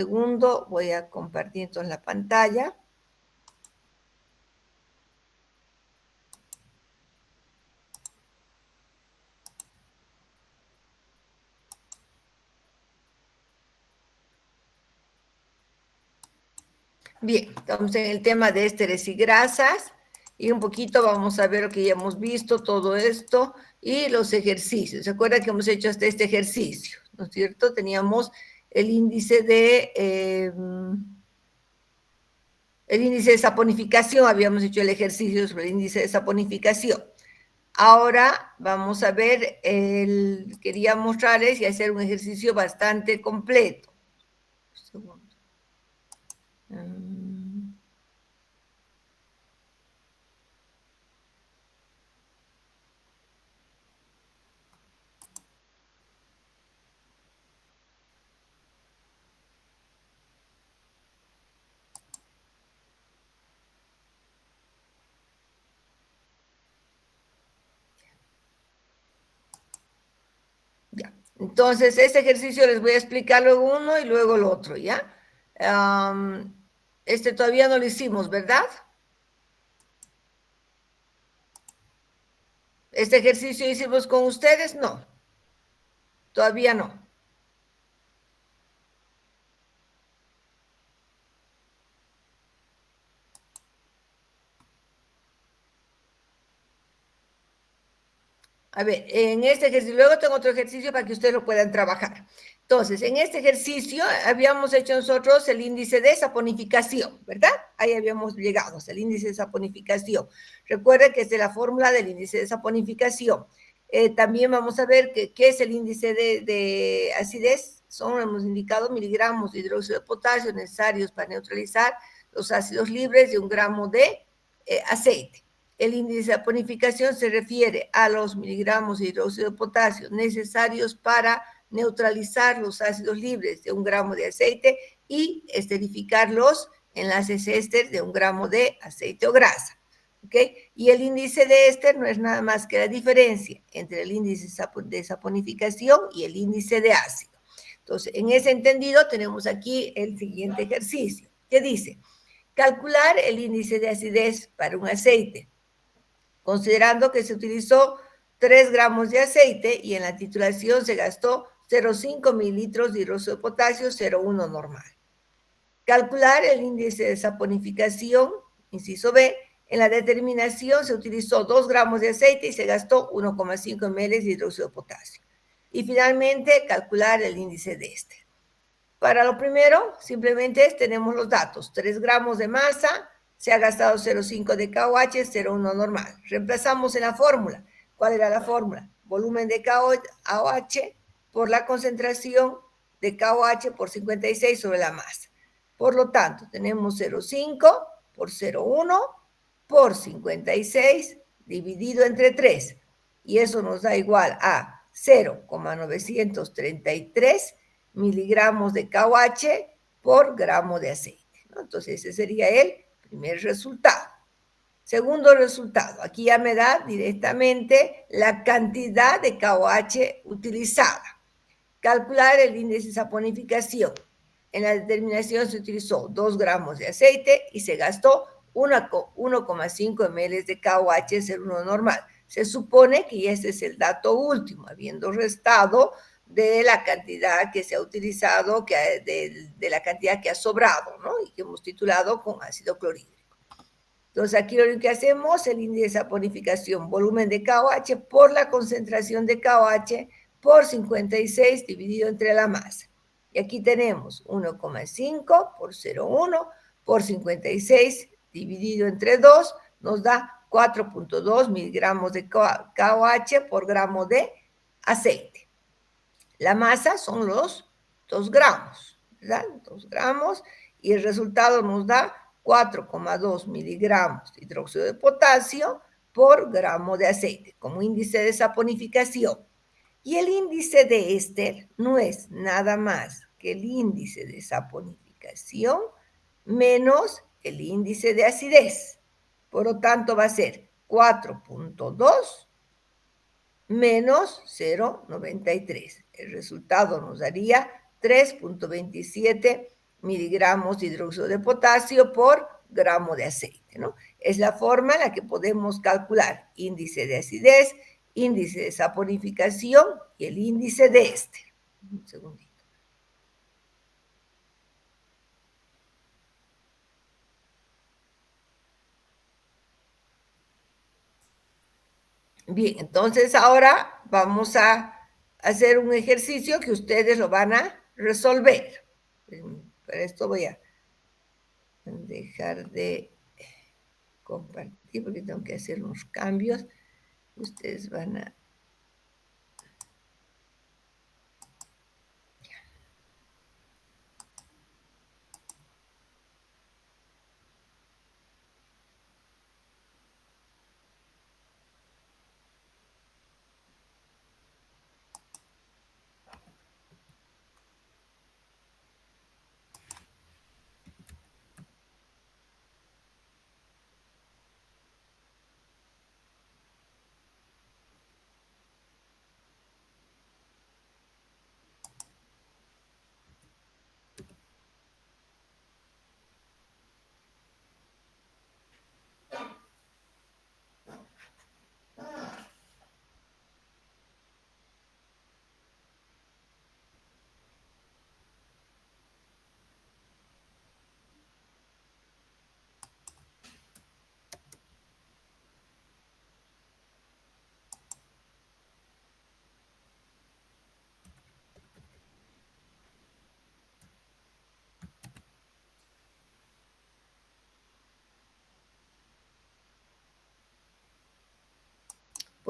Segundo, voy a compartir entonces la pantalla. Bien, estamos en el tema de ésteres y grasas y un poquito vamos a ver lo que ya hemos visto, todo esto y los ejercicios. ¿Se acuerdan que hemos hecho hasta este ejercicio? ¿No es cierto? Teníamos el índice de saponificación, habíamos hecho el ejercicio sobre el índice de saponificación. Ahora vamos a ver, quería mostrarles y hacer un ejercicio bastante completo. Un segundo. Ya. Entonces, este ejercicio les voy a explicar luego uno y luego el otro, ¿ya? Este todavía no lo hicimos, ¿verdad? ¿Este ejercicio hicimos con ustedes? No, todavía no. A ver, en este ejercicio, luego tengo otro ejercicio para que ustedes lo puedan trabajar. Entonces, en este ejercicio habíamos hecho nosotros el índice de saponificación, ¿verdad? Ahí habíamos llegado, el índice de saponificación. Recuerden que es de la fórmula del índice de saponificación. También vamos a ver qué es el índice de acidez. Hemos indicado miligramos de hidróxido de potasio necesarios para neutralizar los ácidos libres de 1 gramo de aceite. El índice de saponificación se refiere a los miligramos de hidróxido de potasio necesarios para neutralizar los ácidos libres de 1 gramo de aceite y esterificar los enlaces éster de 1 gramo de aceite o grasa. ¿Okay? Y el índice de éster no es nada más que la diferencia entre el índice de saponificación y el índice de ácido. Entonces, en ese entendido, tenemos aquí el siguiente ejercicio, que dice, calcular el índice de acidez para un aceite, considerando que se utilizó 3 gramos de aceite y en la titulación se gastó 0,5 mililitros de hidróxido de potasio, 0,1 normal. Calcular el índice de saponificación, inciso B, en la determinación se utilizó 2 gramos de aceite y se gastó 1,5 ml de hidróxido de potasio. Y finalmente, calcular el índice de éster. Para lo primero, simplemente tenemos los datos. 3 gramos de masa, se ha gastado 0,5 de KOH, 0,1 normal. Reemplazamos en la fórmula. ¿Cuál era la fórmula? Volumen de KOH por la concentración de KOH por 56 sobre la masa. Por lo tanto, tenemos 0,5 por 0,1 por 56 dividido entre 3. Y eso nos da igual a 0,933 miligramos de KOH por gramo de aceite, ¿no? Entonces, ese sería el primer resultado. Segundo resultado, aquí ya me da directamente la cantidad de KOH utilizada. Calcular el índice de saponificación. En la determinación se utilizó 2 gramos de aceite y se gastó 1,5 ml de KOH, es el 1 normal. Se supone que este es el dato último, habiendo restado de la cantidad que se ha utilizado, de la cantidad que ha sobrado, ¿no? Y que hemos titulado con ácido clorhídrico. Entonces, aquí lo que hacemos, el índice de saponificación, volumen de KOH por la concentración de KOH por 56 dividido entre la masa. Y aquí tenemos 1,5 por 0,1 por 56 dividido entre 2, nos da 4,2 miligramos de KOH por gramo de aceite. La masa son los 2 gramos, ¿verdad? 2 gramos y el resultado nos da 4,2 miligramos de hidróxido de potasio por gramo de aceite como índice de saponificación. Y el índice de éster no es nada más que el índice de saponificación menos el índice de acidez. Por lo tanto, va a ser 4,2 menos 0,93. El resultado nos daría 3,27 miligramos de hidróxido de potasio por gramo de aceite, ¿no? Es la forma en la que podemos calcular índice de acidez, índice de saponificación y el índice de éster. Un segundito. Bien, entonces ahora vamos a hacer un ejercicio que ustedes lo van a resolver. Para esto voy a dejar de compartir porque tengo que hacer unos cambios. Ustedes van a...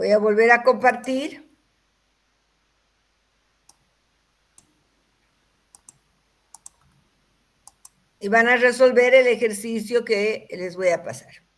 Voy a volver a compartir. Y van a resolver el ejercicio que les voy a pasar.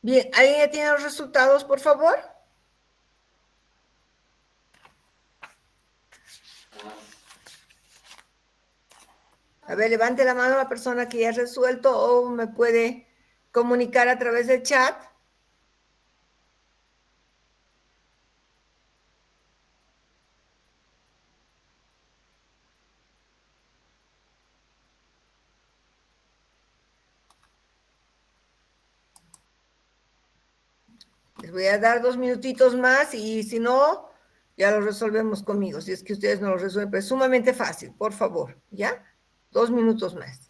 Bien, ¿alguien ya tiene los resultados, por favor? A ver, levante la mano la persona que ya ha resuelto o me puede comunicar a través del chat. Les voy a dar 2 minutitos más y si no, ya lo resolvemos conmigo. Si es que ustedes no lo resuelven, pero es sumamente fácil, por favor, ¿ya? 2 minutos más.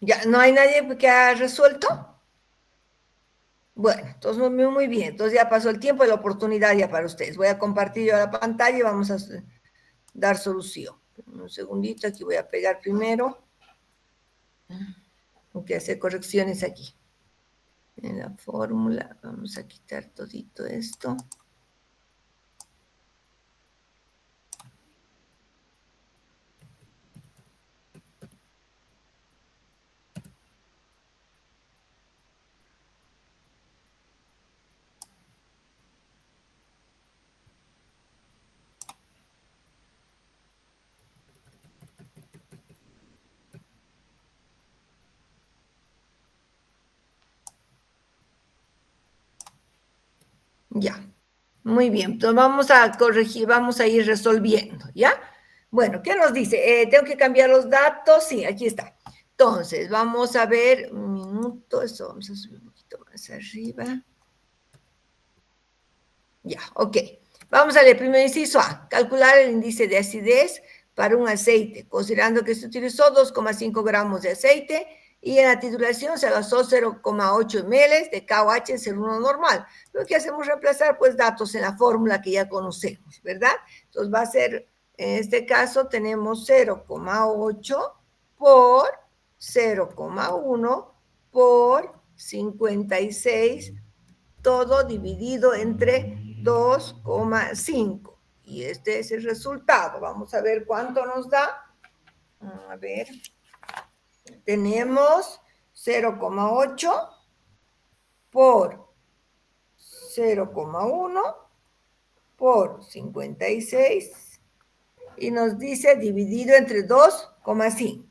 ¿Ya no hay nadie que ha resuelto? Bueno, entonces muy bien. Entonces ya pasó el tiempo y la oportunidad ya para ustedes. Voy a compartir yo la pantalla y vamos a dar solución. Un segundito, aquí voy a pegar primero. Tengo que hacer correcciones aquí. En la fórmula, vamos a quitar todito esto. Ya, muy bien. Entonces vamos a corregir, vamos a ir resolviendo, ¿ya? Bueno, ¿qué nos dice? ¿Tengo que cambiar los datos? Sí, aquí está. Entonces, vamos a ver un minuto, eso vamos a subir un poquito más arriba. Ya, ok. Vamos a leer primero inciso A. Calcular el índice de acidez para un aceite, considerando que se utilizó 2,5 gramos de aceite y en la titulación se gastó 0,8 ml de KOH en ser uno normal. Lo que hacemos es reemplazar pues datos en la fórmula que ya conocemos, ¿verdad? Entonces va a ser, en este caso tenemos 0,8 por 0,1 por 56 todo dividido entre 2,5. Y este es el resultado. Vamos a ver cuánto nos da. A ver, tenemos 0,8 por 0,1 por 56 y nos dice dividido entre 2,5.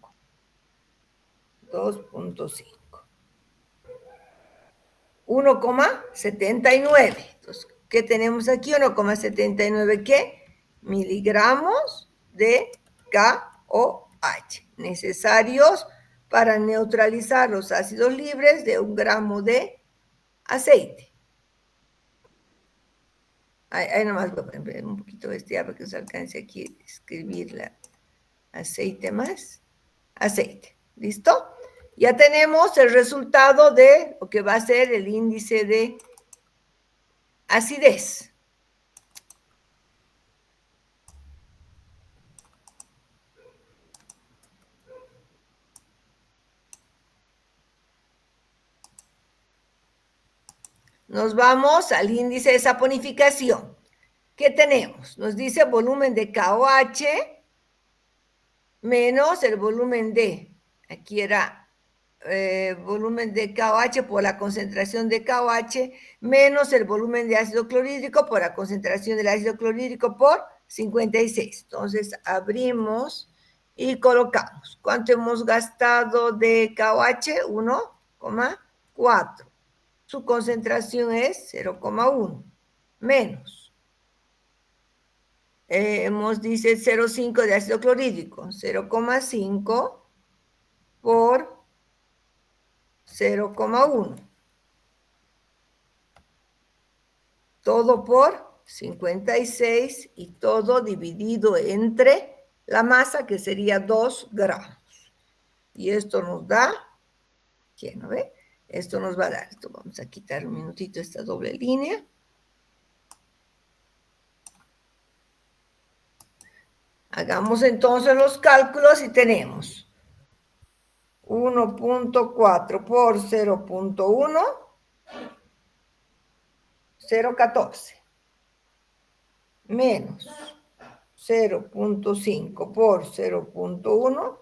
2,5. 1,79. Entonces, ¿qué tenemos aquí? 1,79, ¿qué? Miligramos de KOH, necesarios para neutralizar los ácidos libres de 1 gramo de aceite. Ahí nomás voy a poner un poquito de este para que se alcance aquí a escribir la aceite más aceite. ¿Listo? Ya tenemos el resultado de lo que va a ser el índice de acidez. Nos vamos al índice de saponificación. ¿Qué tenemos? Nos dice volumen de KOH menos el volumen de, aquí era volumen de KOH por la concentración de KOH menos el volumen de ácido clorhídrico por la concentración del ácido clorhídrico por 56. Entonces abrimos y colocamos. ¿Cuánto hemos gastado de KOH? 1,4. Su concentración es 0,1 menos. Dice 0,5 de ácido clorhídrico, 0,5 por 0,1. Todo por 56 y todo dividido entre la masa que sería 2 gramos. Y esto nos da, ¿quién no ve? Esto nos va a dar, esto vamos a quitar un minutito esta doble línea. Hagamos entonces los cálculos y tenemos 1,4 por 0,1, 0,14, menos 0,5 por 0,1,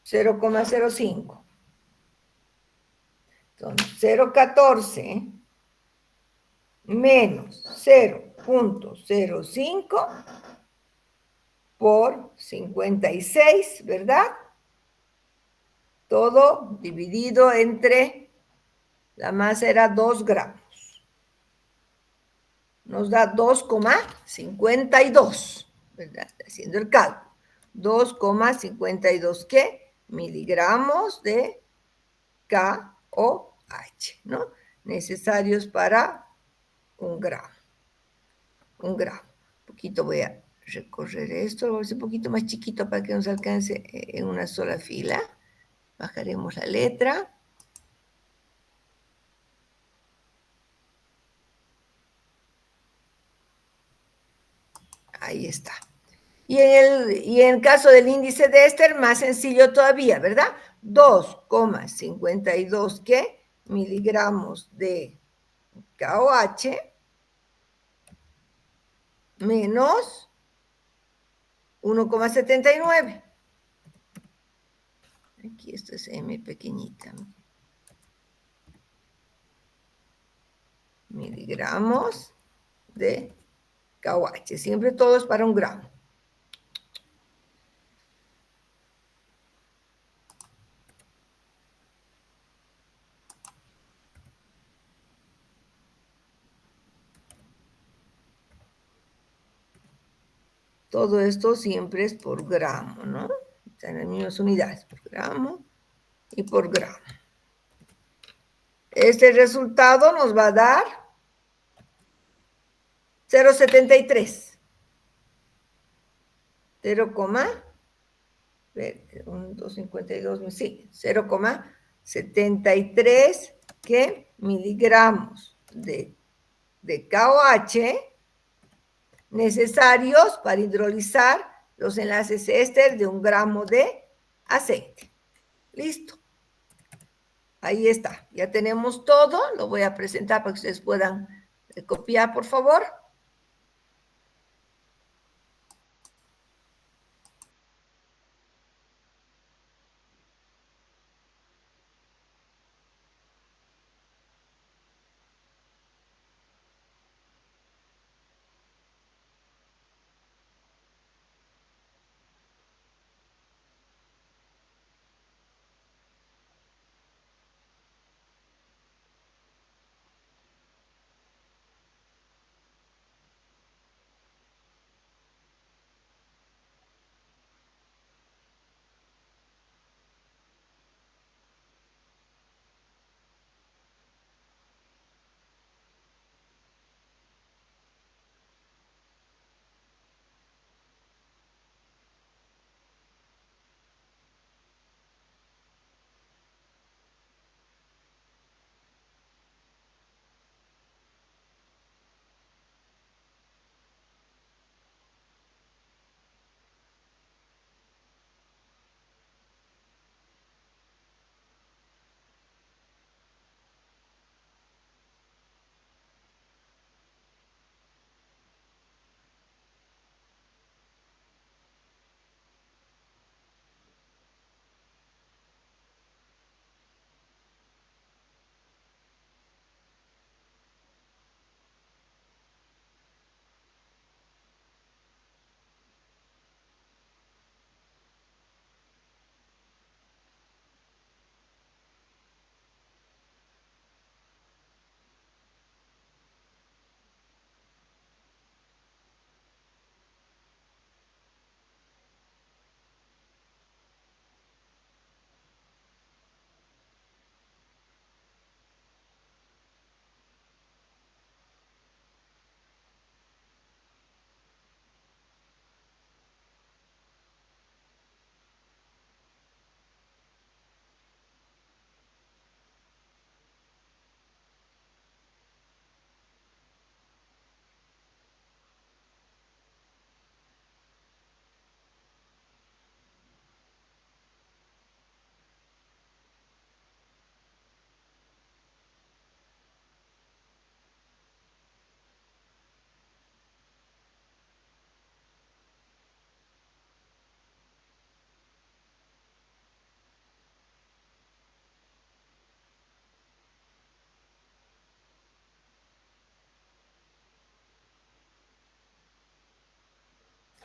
0,05. Entonces, 0,14 menos 0,05 por 56, ¿verdad? Todo dividido entre, la masa era 2 gramos. Nos da 2,52, ¿verdad? Haciendo el cálculo. 2,52, ¿qué? Miligramos de KOH, ¿no? Necesarios para 1 gramo. 1 gramo. Un poquito voy a recorrer esto, lo voy a hacer un poquito más chiquito para que nos alcance en una sola fila. Bajaremos la letra. Ahí está. Y en caso del índice de Ester, más sencillo todavía, ¿verdad? 2,52, ¿qué? Miligramos de KOH menos 1,79. Aquí esto es M pequeñita. Miligramos de KOH. Siempre todo es para 1 gramo. Todo esto siempre es por gramo, ¿no? Están en las mismas unidades, por gramo y por gramo. Este resultado nos va a dar 0,73. 0,252, sí, 0,73 ¿qué? Miligramos de KOH necesarios para hidrolizar los enlaces éster de 1 gramo de aceite. Listo. Ahí está. Ya tenemos todo. Lo voy a presentar para que ustedes puedan copiar, por favor.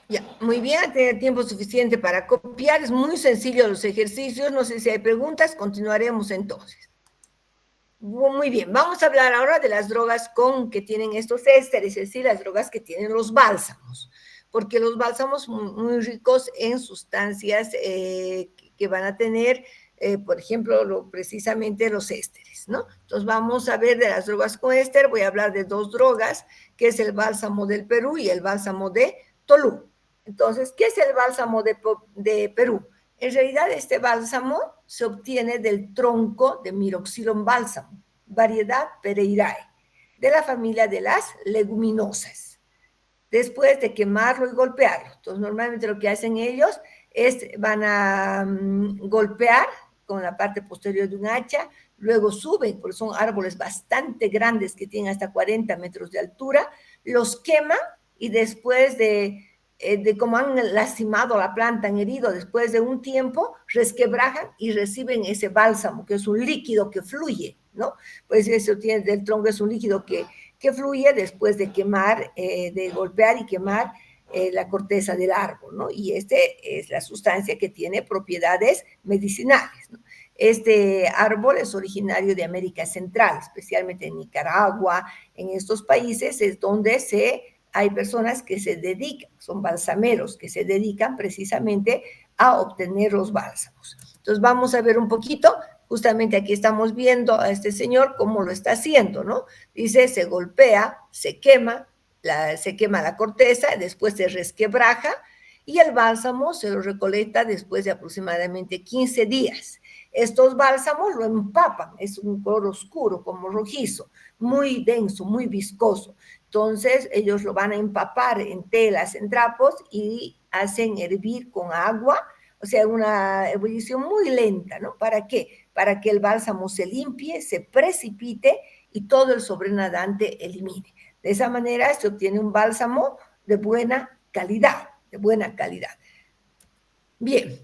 Ya, muy bien, tener tiempo suficiente para copiar. Es muy sencillo los ejercicios. No sé si hay preguntas. Continuaremos entonces. Muy bien, vamos a hablar ahora de las drogas que tienen estos ésteres, es decir, las drogas que tienen los bálsamos, porque los bálsamos son muy ricos en sustancias que van a tener, por ejemplo, precisamente los ésteres, ¿no? Entonces vamos a ver de las drogas con éster. Voy a hablar de 2 drogas, que es el bálsamo del Perú y el bálsamo de Tolú. Entonces, ¿qué es el bálsamo de Perú? En realidad, este bálsamo se obtiene del tronco de Myroxylon balsam, variedad Pereirae, de la familia de las leguminosas. Después de quemarlo y golpearlo. Entonces, normalmente lo que hacen ellos es van a golpear con la parte posterior de un hacha, luego suben, porque son árboles bastante grandes que tienen hasta 40 metros de altura, los queman y después de cómo han lastimado la planta, han herido, después de un tiempo, resquebrajan y reciben ese bálsamo, que es un líquido que fluye, ¿no? Pues eso tiene del tronco, es un líquido que fluye después de quemar, de golpear y quemar la corteza del árbol, ¿no? Y este es la sustancia que tiene propiedades medicinales, ¿no? Este árbol es originario de América Central, especialmente en Nicaragua, en estos países es donde se hay personas que se dedican, son balsameros, que se dedican precisamente a obtener los bálsamos. Entonces vamos a ver un poquito, justamente aquí estamos viendo a este señor cómo lo está haciendo, ¿no? Dice, se golpea, se quema la corteza, después se resquebraja y el bálsamo se lo recolecta después de aproximadamente 15 días. Estos bálsamos lo empapan, es un color oscuro, como rojizo, muy denso, muy viscoso. Entonces ellos lo van a empapar en telas, en trapos y hacen hervir con agua, o sea, una ebullición muy lenta, ¿no? ¿Para qué? Para que el bálsamo se limpie, se precipite y todo el sobrenadante elimine. De esa manera se obtiene un bálsamo de buena calidad, de buena calidad. Bien,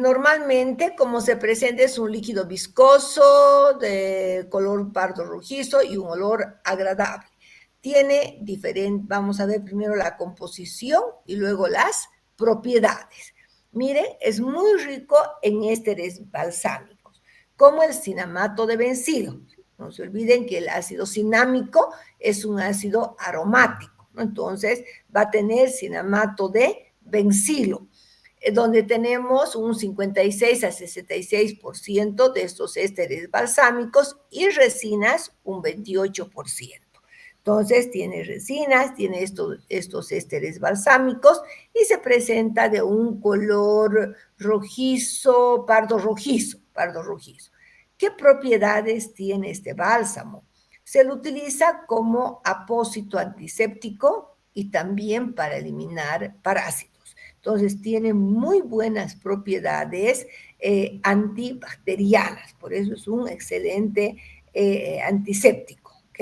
normalmente como se presenta es un líquido viscoso de color pardo rojizo y un olor agradable. Tiene diferente, vamos a ver primero la composición y luego las propiedades. Miren, es muy rico en ésteres balsámicos, como el cinamato de bencilo. No se olviden que el ácido cinámico es un ácido aromático, ¿no? Entonces va a tener cinamato de bencilo, donde tenemos un 56 a 66% de estos ésteres balsámicos y resinas un 28%. Entonces tiene resinas, tiene estos ésteres balsámicos y se presenta de un color rojizo, pardo rojizo, pardo rojizo. ¿Qué propiedades tiene este bálsamo? Se lo utiliza como apósito antiséptico y también para eliminar parásitos. Entonces tiene muy buenas propiedades antibacterianas, por eso es un excelente antiséptico, ¿ok?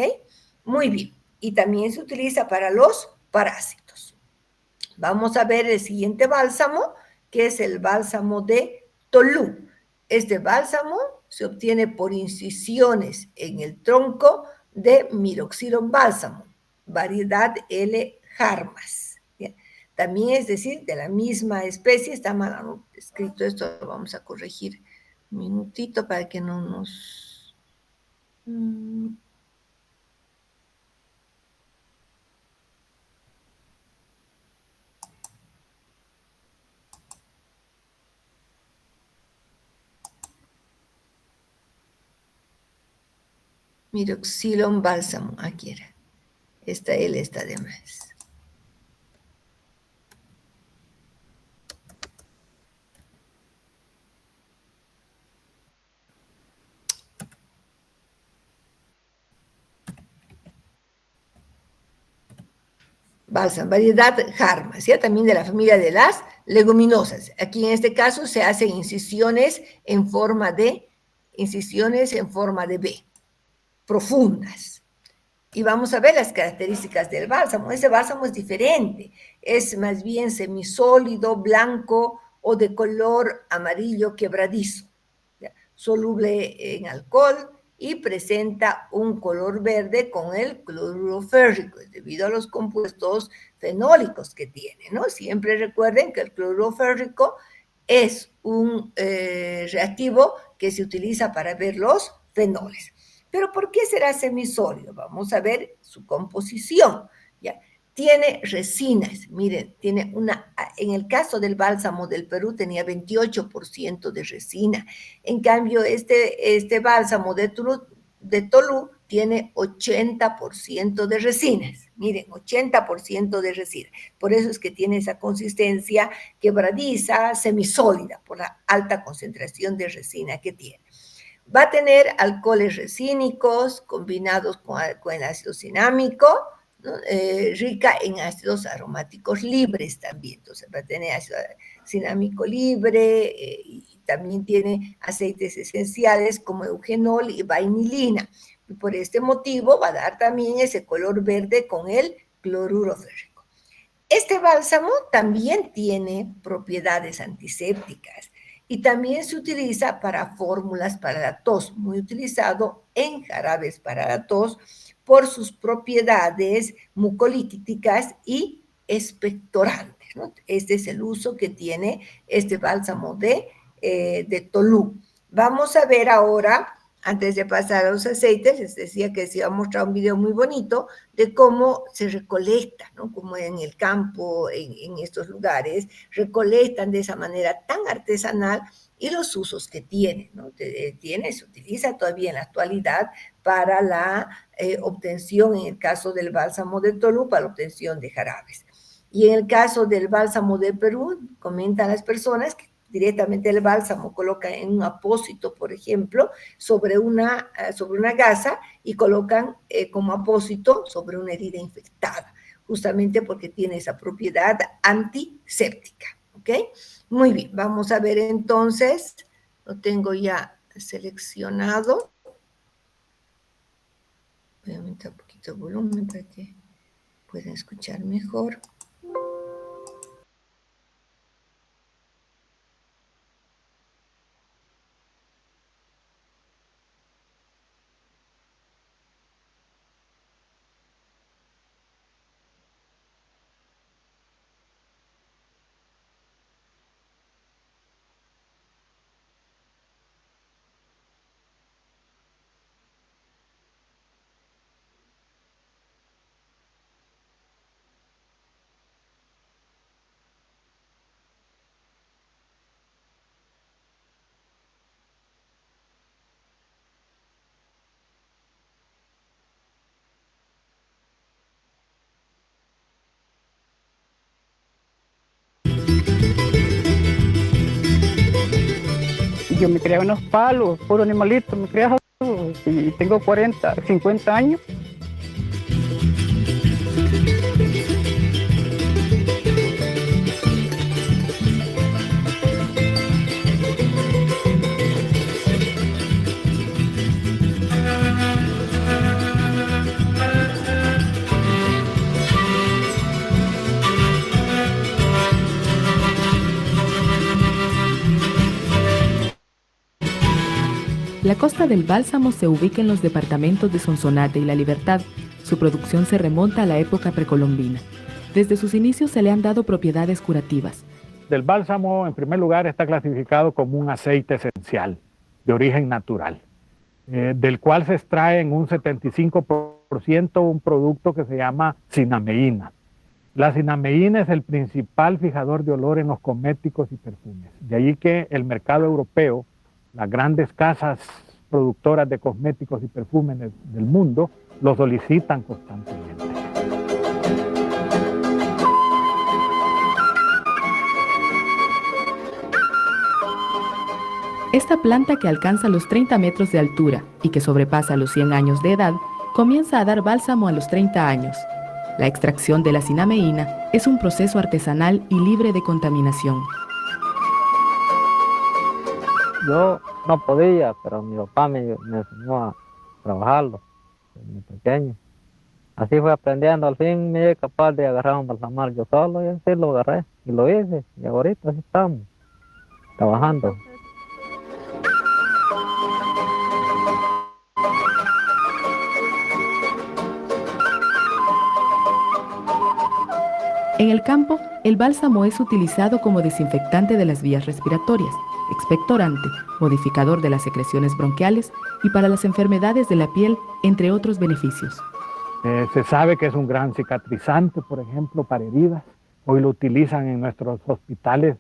Muy bien, y también se utiliza para los parásitos. Vamos a ver el siguiente bálsamo, que es el bálsamo de Tolú. Este bálsamo se obtiene por incisiones en el tronco de Miroxilon bálsamo, variedad L. Harmas. ¿Bien? También es decir, de la misma especie, está mal escrito esto, lo vamos a corregir un minutito para que no nos... Miroxilon bálsamo, aquí era. Esta L está de más. Bálsamo, variedad Harmas, ¿ya? También de la familia de las leguminosas. Aquí en este caso se hacen incisiones en forma de B, profundas. Y vamos a ver las características del bálsamo. Ese bálsamo es diferente, es más bien semisólido, blanco o de color amarillo quebradizo, ¿ya? Soluble en alcohol y presenta un color verde con el cloruro férrico, debido a los compuestos fenólicos que tiene, ¿no? Siempre recuerden que el cloruro férrico es un reactivo que se utiliza para ver los fenoles. Pero ¿por qué será semisólido? Vamos a ver su composición, ¿ya? Tiene resinas, miren, en el caso del bálsamo del Perú tenía 28% de resina. En cambio, este bálsamo de Tolú tiene 80% de resinas. Miren, 80% de resina. Por eso es que tiene esa consistencia quebradiza, semisólida, por la alta concentración de resina que tiene. Va a tener alcoholes resínicos combinados con el ácido cinámico, ¿no? Rica en ácidos aromáticos libres también. Entonces va a tener ácido cinámico libre y también tiene aceites esenciales como eugenol y vainilina. Y por este motivo va a dar también ese color verde con el cloruro férrico. Este bálsamo también tiene propiedades antisépticas y también se utiliza para fórmulas para la tos, muy utilizado en jarabes para la tos por sus propiedades mucolíticas y expectorantes, ¿no? Este es el uso que tiene este bálsamo de Tolú. Vamos a ver ahora antes de pasar a los aceites, les decía que les iba a mostrar un video muy bonito de cómo se recolecta, ¿no? Como en el campo, en estos lugares, recolectan de esa manera tan artesanal y los usos que tiene, ¿no? Se utiliza todavía en la actualidad para la obtención, en el caso del bálsamo de Tolú, para la obtención de jarabes. Y en el caso del bálsamo de Perú, comentan las personas que directamente el bálsamo colocan en un apósito, por ejemplo, sobre una gasa y colocan como apósito sobre una herida infectada, justamente porque tiene esa propiedad antiséptica, ¿ok? Muy bien, vamos a ver entonces, lo tengo ya seleccionado. Voy a aumentar un poquito el volumen para que puedan escuchar mejor. Yo me criaba en los palos, puro animalito, me criaba y tengo 40, 50 años. La costa del bálsamo se ubica en los departamentos de Sonsonate y La Libertad. Su producción se remonta a la época precolombina. Desde sus inicios se le han dado propiedades curativas. Del bálsamo, en primer lugar, está clasificado como un aceite esencial de origen natural, del cual se extrae en un 75% un producto que se llama cinameína. La cinameína es el principal fijador de olor en los cosméticos y perfumes. De ahí que el mercado europeo, las grandes casas productoras de cosméticos y perfumes del mundo, lo solicitan constantemente. Esta planta, que alcanza los 30 metros de altura y que sobrepasa los 100 años de edad, comienza a dar bálsamo a los 30 años. La extracción de la cinameína es un proceso artesanal y libre de contaminación. Yo no podía, pero mi papá me enseñó a trabajarlo desde muy pequeño. Así fue aprendiendo, al fin me llegué capaz de agarrar un balsamar yo solo y así lo agarré y lo hice. Y ahorita así estamos, trabajando. En el campo, el bálsamo es utilizado como desinfectante de las vías respiratorias, expectorante, modificador de las secreciones bronquiales y para las enfermedades de la piel, entre otros beneficios. Se sabe que es un gran cicatrizante, por ejemplo, para heridas. Hoy lo utilizan en nuestros hospitales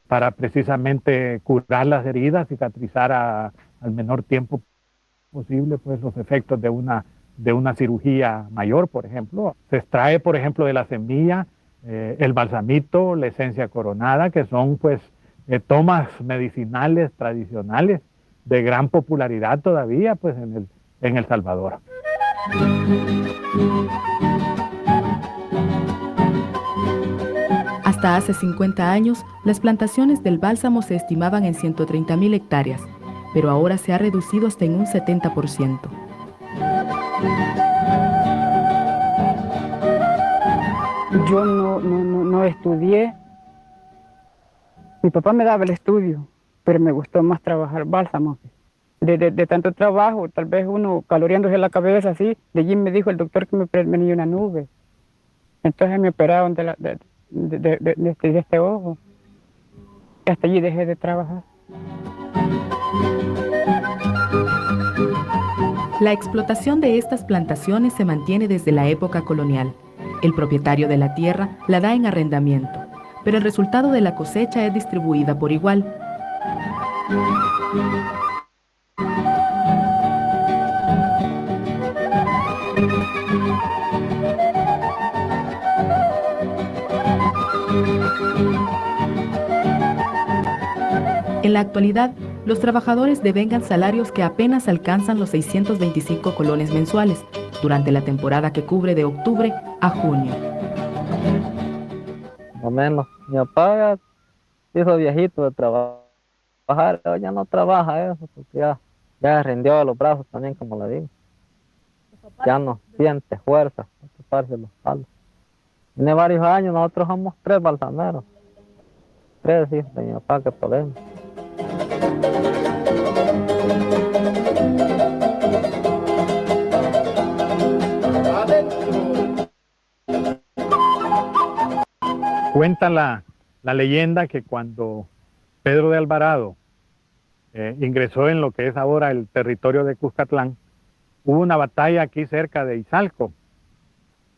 para precisamente curar las heridas, cicatrizar al menor tiempo posible pues, los efectos de una cirugía mayor, por ejemplo. Se extrae, por ejemplo, de la semilla el balsamito, la esencia coronada, que son pues tomas medicinales tradicionales de gran popularidad todavía pues, en El Salvador. Hasta hace 50 años, las plantaciones del bálsamo se estimaban en 130.000 hectáreas, pero ahora se ha reducido hasta en un 70%. Yo no estudié. Mi papá me daba el estudio, pero me gustó más trabajar bálsamo. De tanto trabajo, tal vez uno caloreándose la cabeza así, de allí me dijo el doctor que me venía una nube. Entonces me operaron de este ojo. Y hasta allí dejé de trabajar. La explotación de estas plantaciones se mantiene desde la época colonial. El propietario de la tierra la da en arrendamiento, pero el resultado de la cosecha es distribuida por igual. En la actualidad, los trabajadores devengan salarios que apenas alcanzan los 625 colones mensuales durante la temporada que cubre de octubre a junio. O menos. Mi papá ya se hizo viejito de trabajar, pero ya no trabaja eso, porque ya rindió los brazos también, como le digo. Ya no siente fuerza para tocarse los palos. Tiene varios años, nosotros somos 3 balsameros. 3 hijos de mi papá que podemos. Cuenta la leyenda que cuando Pedro de Alvarado ingresó en lo que es ahora el territorio de Cuscatlán, hubo una batalla aquí cerca de Izalco,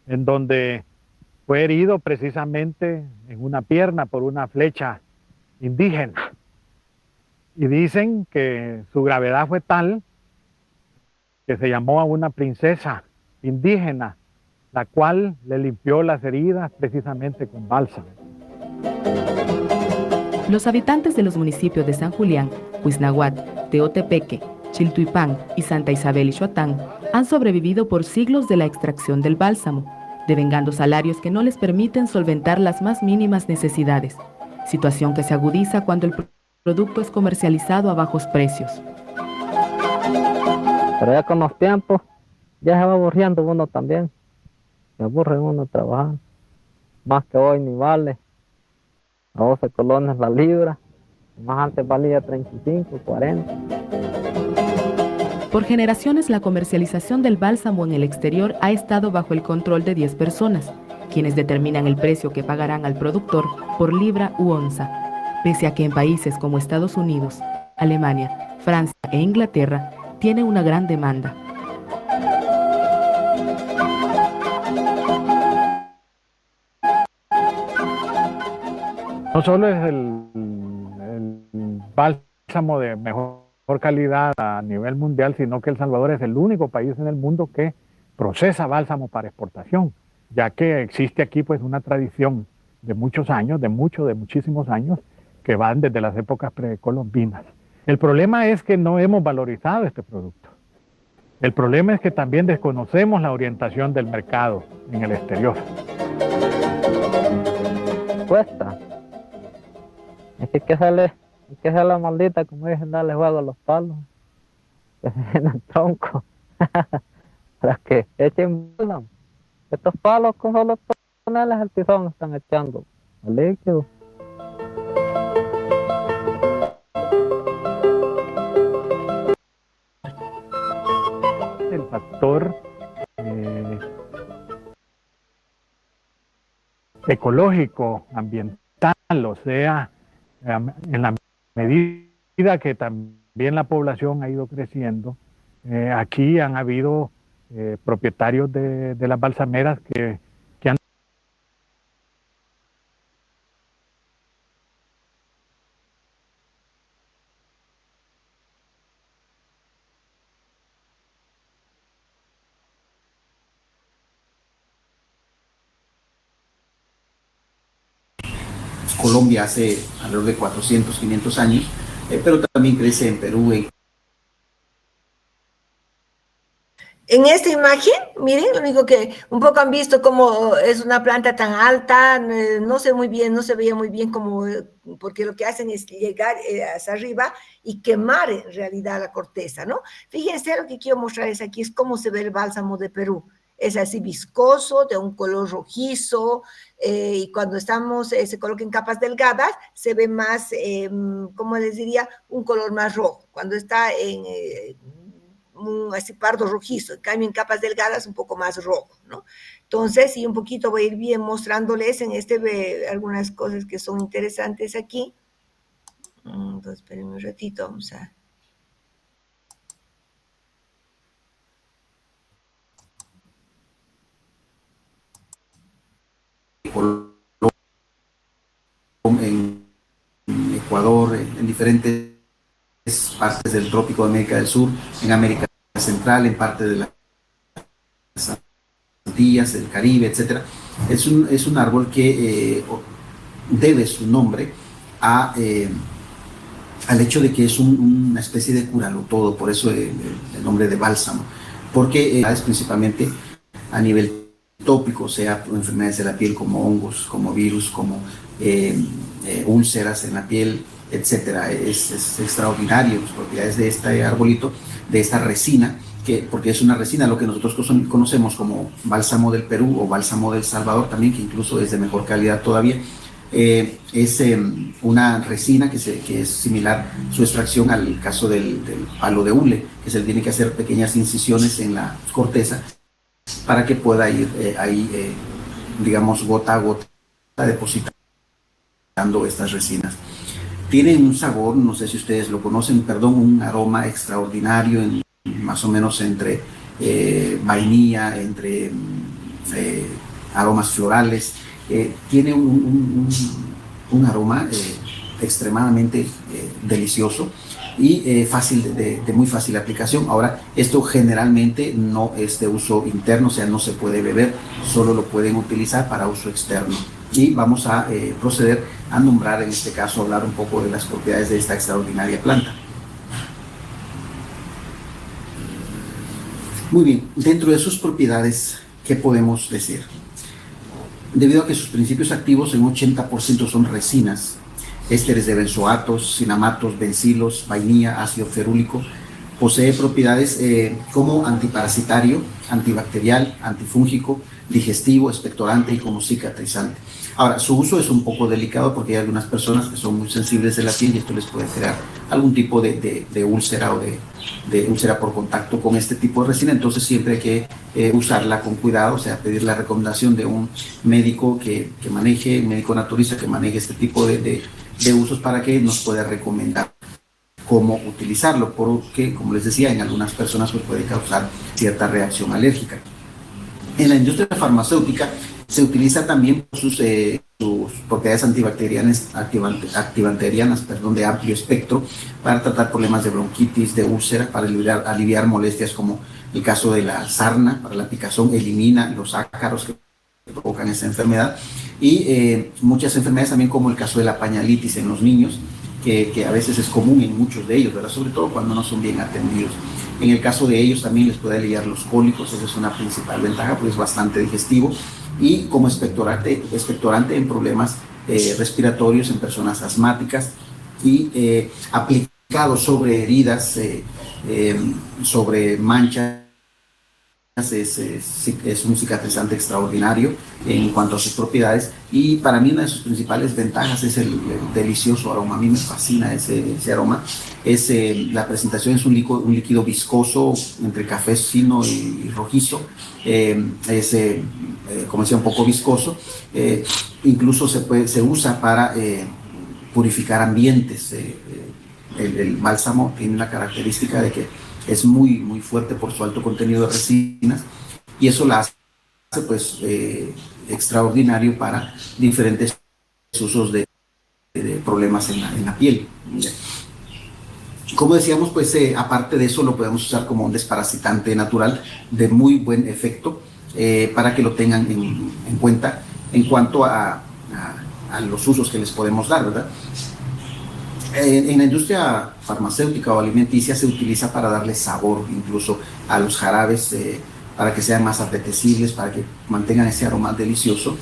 en donde fue herido precisamente en una pierna por una flecha indígena. Y dicen que su gravedad fue tal que se llamó a una princesa indígena, la cual le limpió las heridas precisamente con bálsamo. Los habitantes de los municipios de San Julián, Huiznahuat, Teotepeque, Chiltuipán y Santa Isabel y Xuatán han sobrevivido por siglos de la extracción del bálsamo, devengando salarios que no les permiten solventar las más mínimas necesidades, situación que se agudiza cuando el producto es comercializado a bajos precios. Pero ya con los tiempos, ya se va aburriendo uno también. Se aburre uno trabajar. Más que hoy ni vale. A 12 colones la libra. Más antes valía 35, 40. Por generaciones, la comercialización del bálsamo en el exterior ha estado bajo el control de 10 personas, quienes determinan el precio que pagarán al productor por libra u onza, pese a que en países como Estados Unidos, Alemania, Francia e Inglaterra tiene una gran demanda. No solo es el bálsamo de mejor calidad a nivel mundial, sino que El Salvador es el único país en el mundo que procesa bálsamo para exportación, ya que existe aquí pues una tradición de muchos años, de muchísimos años, que van desde las épocas precolombinas. El problema es que no hemos valorizado este producto. El problema es que también desconocemos la orientación del mercado en el exterior. Cuesta. Es que sale la maldita, como dicen, darle juego a los palos. Que se den el tronco. Para que echen bálsamo. Estos palos con solo ponerles al tizón están echando el líquido. El factor ecológico, ambiental, o sea, en la medida que también la población ha ido creciendo, aquí han habido propietarios de las balsameras que han Colombia hace alrededor de 400, 500 años, pero también crece en Perú. En esta imagen, miren, lo único que un poco han visto cómo es una planta tan alta, no sé muy bien, no se veía muy bien como, porque lo que hacen es llegar hacia arriba y quemar en realidad la corteza, ¿no? Fíjense, lo que quiero mostrarles aquí es cómo se ve el bálsamo de Perú. Es así viscoso, de un color rojizo, y cuando se coloca en capas delgadas, se ve más, ¿cómo les diría? Un color más rojo. Cuando está en así pardo rojizo, en cambio en capas delgadas un poco más rojo, ¿no? Entonces, y un poquito voy a ir bien mostrándoles en algunas cosas que son interesantes aquí. Entonces, espérenme un ratito, vamos a... Colombia, en Ecuador, en diferentes partes del trópico de América del Sur, en América Central, en parte de las Antillas, el Caribe, etc. Es un árbol que debe su nombre al hecho de que es una especie de curalo todo, por eso el nombre de bálsamo, porque es principalmente a nivel tópico, o sea, enfermedades de la piel como hongos, como virus, como úlceras en la piel, etcétera. Es extraordinario las propiedades de este arbolito, de esta resina, porque es una resina, lo que nosotros conocemos como bálsamo del Perú o bálsamo del Salvador también, que incluso es de mejor calidad todavía. Es una resina que es similar su extracción al caso del palo de hule, que se le tiene que hacer pequeñas incisiones en la corteza para que pueda ir ahí, digamos, gota a gota depositando estas resinas. Tiene un sabor, no sé si ustedes lo conocen, un aroma extraordinario, más o menos entre vainilla, entre aromas florales. Tiene un aroma extremadamente delicioso y de muy fácil aplicación. Ahora, esto generalmente no es de uso interno, o sea, no se puede beber, solo lo pueden utilizar para uso externo. Y vamos a proceder a nombrar, en este caso, hablar un poco de las propiedades de esta extraordinaria planta. Muy bien, dentro de sus propiedades, ¿qué podemos decir? Debido a que sus principios activos en 80% son resinas, ésteres de benzoatos, cinamatos, bencilos, vainilla, ácido ferúlico, posee propiedades como antiparasitario, antibacterial, antifúngico, digestivo, expectorante y como cicatrizante. Ahora, su uso es un poco delicado porque hay algunas personas que son muy sensibles de la piel y esto les puede crear algún tipo de úlcera o de úlcera por contacto con este tipo de resina. Entonces siempre hay que usarla con cuidado, o sea, pedir la recomendación de un médico que maneje, un médico naturista que maneje este tipo de usos para que nos pueda recomendar cómo utilizarlo, porque, como les decía, en algunas personas pues, puede causar cierta reacción alérgica. En la industria farmacéutica se utiliza también sus propiedades antibacterianas de amplio espectro para tratar problemas de bronquitis, de úlcera, para aliviar molestias como el caso de la sarna, para la picazón, elimina los ácaros que provocan esta enfermedad y muchas enfermedades también como el caso de la pañalitis en los niños, que a veces es común en muchos de ellos, ¿verdad? Sobre todo cuando no son bien atendidos. En el caso de ellos también les puede aliviar los cólicos, esa es una principal ventaja porque es bastante digestivo y como expectorante en problemas respiratorios en personas asmáticas y aplicado sobre heridas, sobre manchas, es un cicatrizante extraordinario en cuanto a sus propiedades y para mí una de sus principales ventajas es el delicioso aroma. A mí me fascina ese aroma. La presentación es un líquido viscoso entre cafecino y rojizo. Como decía, un poco viscoso. Incluso se usa para purificar ambientes. El bálsamo tiene la característica de que es muy, muy fuerte por su alto contenido de resinas y eso la hace pues, extraordinario para diferentes usos de problemas en la piel. Como decíamos, pues aparte de eso lo podemos usar como un desparasitante natural de muy buen efecto para que lo tengan en cuenta en cuanto a los usos que les podemos dar, ¿verdad? En la industria farmacéutica o alimenticia se utiliza para darle sabor incluso a los jarabes, para que sean más apetecibles, para que mantengan ese aroma delicioso.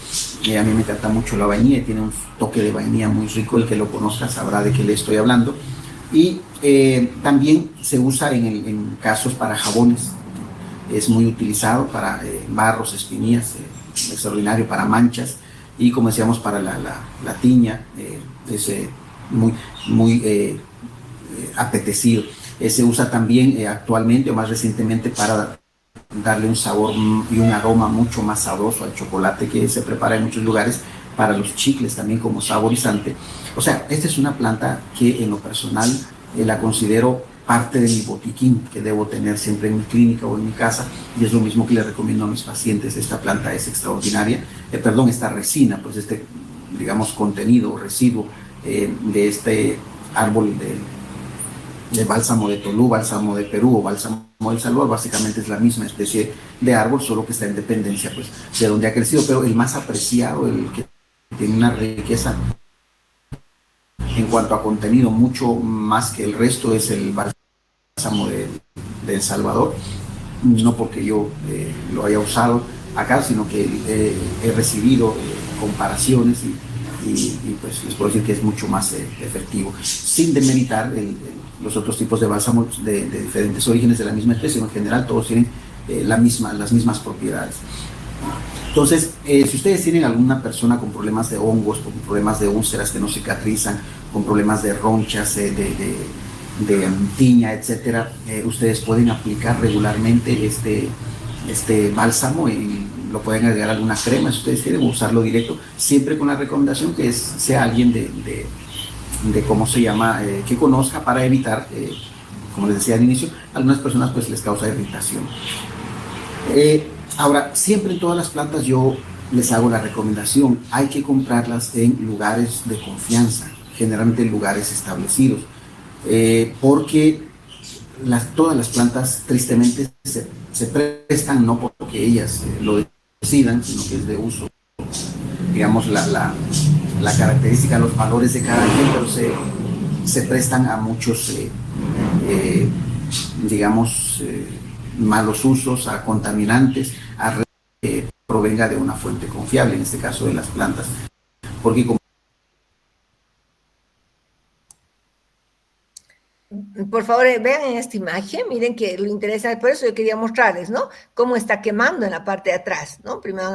A mí me encanta mucho la vainilla, tiene un toque de vainilla muy rico, el que lo conozca sabrá de qué le estoy hablando. Y también se usa en casos para jabones, es muy utilizado para barros, espinillas, extraordinario para manchas y como decíamos para la tiña, es muy apetecido. Se usa también actualmente o más recientemente para darle un sabor y un aroma mucho más sabroso al chocolate que se prepara en muchos lugares, para los chicles también como saborizante. O sea, esta es una planta que en lo personal la considero parte de mi botiquín que debo tener siempre en mi clínica o en mi casa, y es lo mismo que le recomiendo a mis pacientes. Esta planta es extraordinaria, esta resina, pues digamos, contenido o residuo de este árbol de bálsamo de Tolú, bálsamo de Perú o bálsamo del Salvador, básicamente es la misma especie de árbol, solo que está en dependencia pues, de donde ha crecido, pero el más apreciado, el que tiene una riqueza en cuanto a contenido mucho más que el resto, es el bálsamo de El Salvador, no porque yo lo haya usado acá, sino que he recibido comparaciones y pues les puedo decir que es mucho más efectivo, sin demeritar los otros tipos de bálsamos de diferentes orígenes de la misma especie. En general todos tienen las mismas propiedades. Entonces, si ustedes tienen alguna persona con problemas de hongos, con problemas de úlceras que no cicatrizan, con problemas de ronchas, de tiña, etcétera, ustedes pueden aplicar regularmente este bálsamo y lo pueden agregar a alguna crema si ustedes quieren, usarlo directo, siempre con la recomendación que sea alguien de ¿cómo se llama?, que conozca, para evitar, como les decía al inicio, a algunas personas pues les causa irritación. Ahora, siempre en todas las plantas yo les hago la recomendación, hay que comprarlas en lugares de confianza, generalmente en lugares establecidos, porque todas las plantas tristemente se prestan, no porque ellas lo decidan, sino que es de uso, digamos, la característica, los valores de cada quien, pero se prestan a muchos, digamos, malos usos, a contaminantes, a que provenga de una fuente confiable, en este caso de las plantas, porque como por favor, vean en esta imagen, miren que lo interesante, por eso yo quería mostrarles, ¿no? Cómo está quemando en la parte de atrás, ¿no? Primero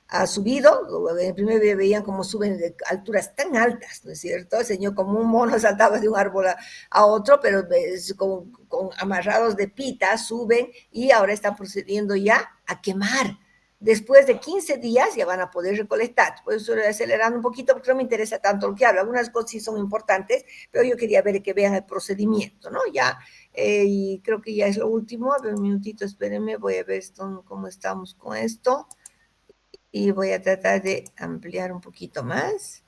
ha subido, en el primer video veían cómo suben de alturas tan altas, ¿no es cierto? El señor como un mono saltaba de un árbol a otro, pero con amarrados de pita suben y ahora están procediendo ya a quemar. Después de 15 días ya van a poder recolectar. Por eso estoy acelerando un poquito porque no me interesa tanto lo que hablo. Algunas cosas sí son importantes, pero yo quería ver que vean el procedimiento, ¿no? Ya, y creo que ya es lo último. A ver, un minutito, espérenme, voy a ver cómo estamos con esto. Y voy a tratar de ampliar un poquito más.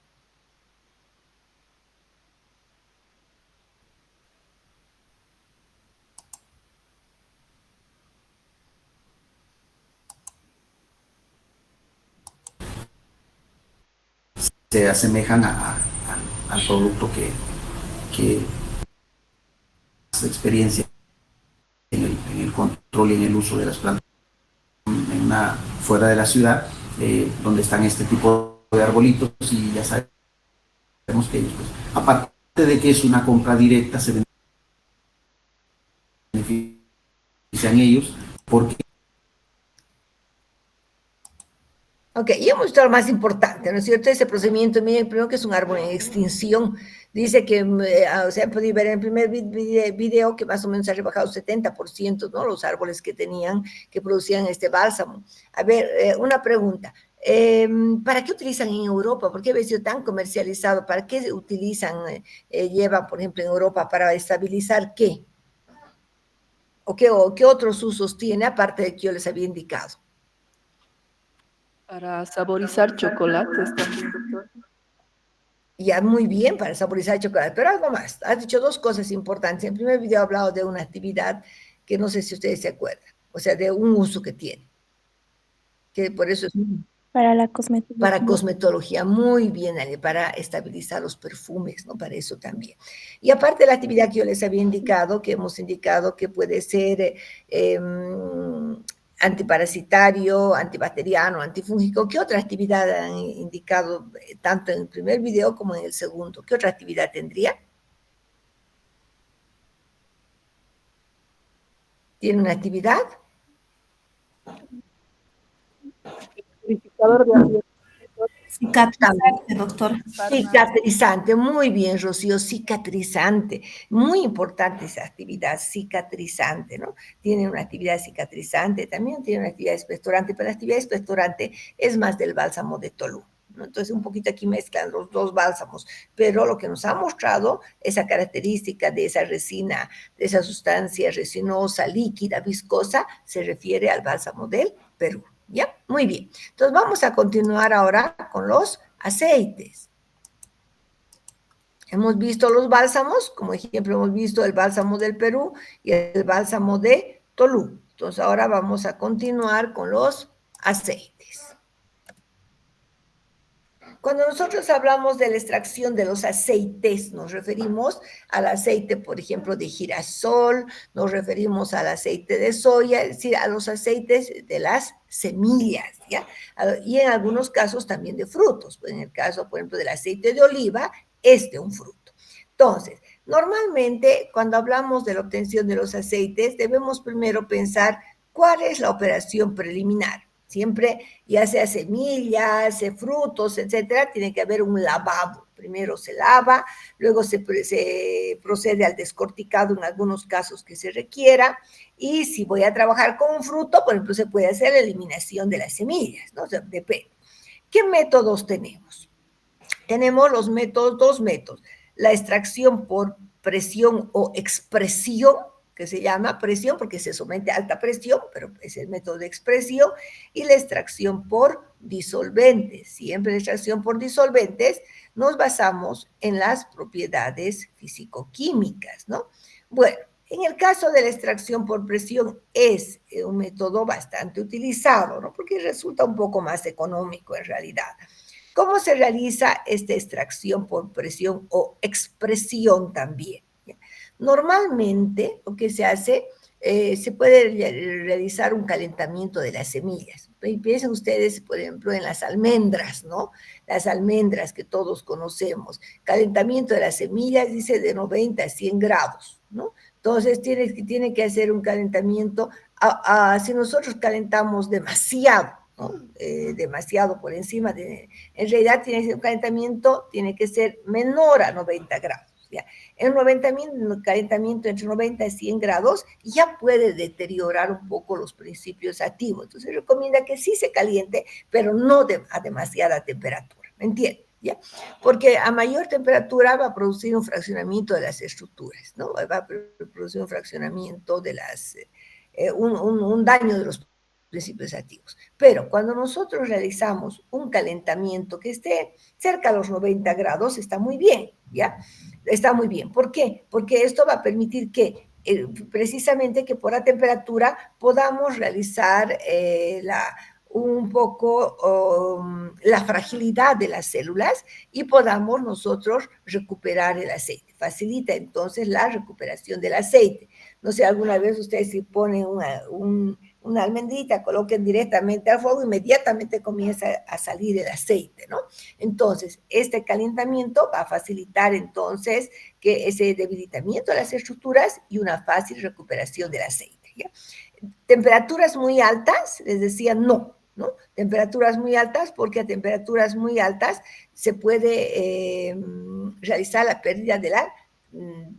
se asemejan al producto que experiencia en el control y en el uso de las plantas fuera de la ciudad, donde están este tipo de arbolitos, y ya sabemos que ellos, pues, aparte de que es una compra directa, se benefician ellos porque... Ok, y hemos visto lo más importante, ¿no es cierto? Ese procedimiento, miren, primero que es un árbol en extinción. Dice que, o sea, podido ver en el primer video que más o menos ha rebajado 70%, ¿no? Los árboles que producían este bálsamo. A ver, una pregunta. ¿Para qué utilizan en Europa? ¿Por qué ha sido tan comercializado? ¿Para qué utilizan, llevan, por ejemplo, en Europa? ¿Para estabilizar qué? ¿O qué otros usos tiene, aparte de que yo les había indicado? Para saborizar chocolates también. Ya, muy bien para saborizar chocolate, pero algo más. Has dicho dos cosas importantes. En el primer video he hablado de una actividad que no sé si ustedes se acuerdan, o sea, de un uso que tiene, que por eso es... Para la cosmetología. Para cosmetología, muy bien, Ale, para estabilizar los perfumes, ¿no? Para eso también. Y aparte de la actividad que yo les había indicado, que hemos indicado que puede ser antiparasitario, antibacteriano, antifúngico, ¿qué otra actividad han indicado tanto en el primer video como en el segundo? ¿Qué otra actividad tendría? ¿Tiene una actividad? Purificador de ambiente. Cicatrizante, doctor. Cicatrizante, muy bien, Rocío, cicatrizante. Muy importante esa actividad, cicatrizante, ¿no? Tiene una actividad cicatrizante, también tiene una actividad expectorante, pero la actividad expectorante es más del bálsamo de Tolú. ¿no? Entonces, un poquito aquí mezclan los dos bálsamos, pero lo que nos ha mostrado esa característica de esa resina, de esa sustancia resinosa, líquida, viscosa, se refiere al bálsamo del Perú, ¿ya? Muy bien. Entonces, vamos a continuar ahora con los aceites. Hemos visto los bálsamos, como ejemplo hemos visto el bálsamo del Perú y el bálsamo de Tolú. Entonces ahora vamos a continuar con los aceites. Cuando nosotros hablamos de la extracción de los aceites, nos referimos al aceite, por ejemplo, de girasol, nos referimos al aceite de soya, es decir, a los aceites de las semillas, ¿ya? Y en algunos casos también de frutos. En el caso, por ejemplo, del aceite de oliva, es de un fruto. Entonces, normalmente, cuando hablamos de la obtención de los aceites, debemos primero pensar cuál es la operación preliminar. Siempre, ya sea semillas, frutos, etcétera, tiene que haber un lavado. Primero se lava, luego se procede al descorticado en algunos casos que se requiera, y si voy a trabajar con un fruto, por ejemplo, se puede hacer la eliminación de las semillas, ¿no? O sea, depende. ¿Qué métodos tenemos? Tenemos dos métodos. La extracción por presión o expresión, que se llama presión porque se somete a alta presión, pero es el método de expresión, y la extracción por disolventes. Siempre la extracción por disolventes nos basamos en las propiedades físico-químicas, ¿no? Bueno, en el caso de la extracción por presión es un método bastante utilizado, ¿no? Porque resulta un poco más económico en realidad. ¿Cómo se realiza esta extracción por presión o expresión también? Normalmente lo que se hace, se puede realizar un calentamiento de las semillas. Piensen ustedes, por ejemplo, en las almendras, ¿no? Las almendras que todos conocemos. Calentamiento de las semillas, dice, de 90 a 100 grados, ¿no? Entonces, tiene que hacer un calentamiento. Si nosotros calentamos demasiado, ¿no? Demasiado por encima, en realidad tiene que ser un calentamiento, tiene que ser menor a 90 grados. ¿Ya? El calentamiento entre 90 y 100 grados ya puede deteriorar un poco los principios activos. Entonces se recomienda que sí se caliente, pero no a demasiada temperatura. ¿Me entienden? ¿Ya? Porque a mayor temperatura va a producir un fraccionamiento de las estructuras, ¿no? Va a producir un fraccionamiento de un daño de los principios activos. Pero cuando nosotros realizamos un calentamiento que esté cerca de los 90 grados, está muy bien, ¿ya? Está muy bien. ¿Por qué? Porque esto va a permitir que precisamente que por la temperatura podamos realizar un poco la fragilidad de las células y podamos nosotros recuperar el aceite. Facilita entonces la recuperación del aceite. No sé, alguna vez ustedes si ponen una almendrita, coloquen directamente al fuego, inmediatamente comienza a salir el aceite, ¿no? Entonces, este calentamiento va a facilitar entonces que ese debilitamiento de las estructuras y una fácil recuperación del aceite, ¿ya? Temperaturas muy altas, les decía, no, ¿no? Temperaturas muy altas, porque a temperaturas muy altas se puede realizar la pérdida de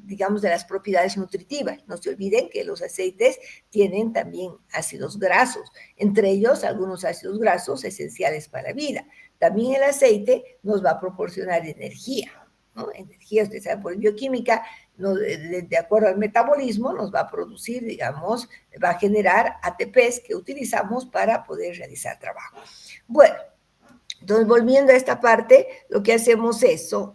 digamos, de las propiedades nutritivas. No se olviden que los aceites tienen también ácidos grasos, entre ellos algunos ácidos grasos esenciales para la vida. También el aceite nos va a proporcionar energía, ¿no? Energía, ustedes saben, por bioquímica, de acuerdo al metabolismo, nos va a producir, digamos, va a generar ATPs que utilizamos para poder realizar trabajo. Bueno, entonces, volviendo a esta parte, lo que hacemos es, son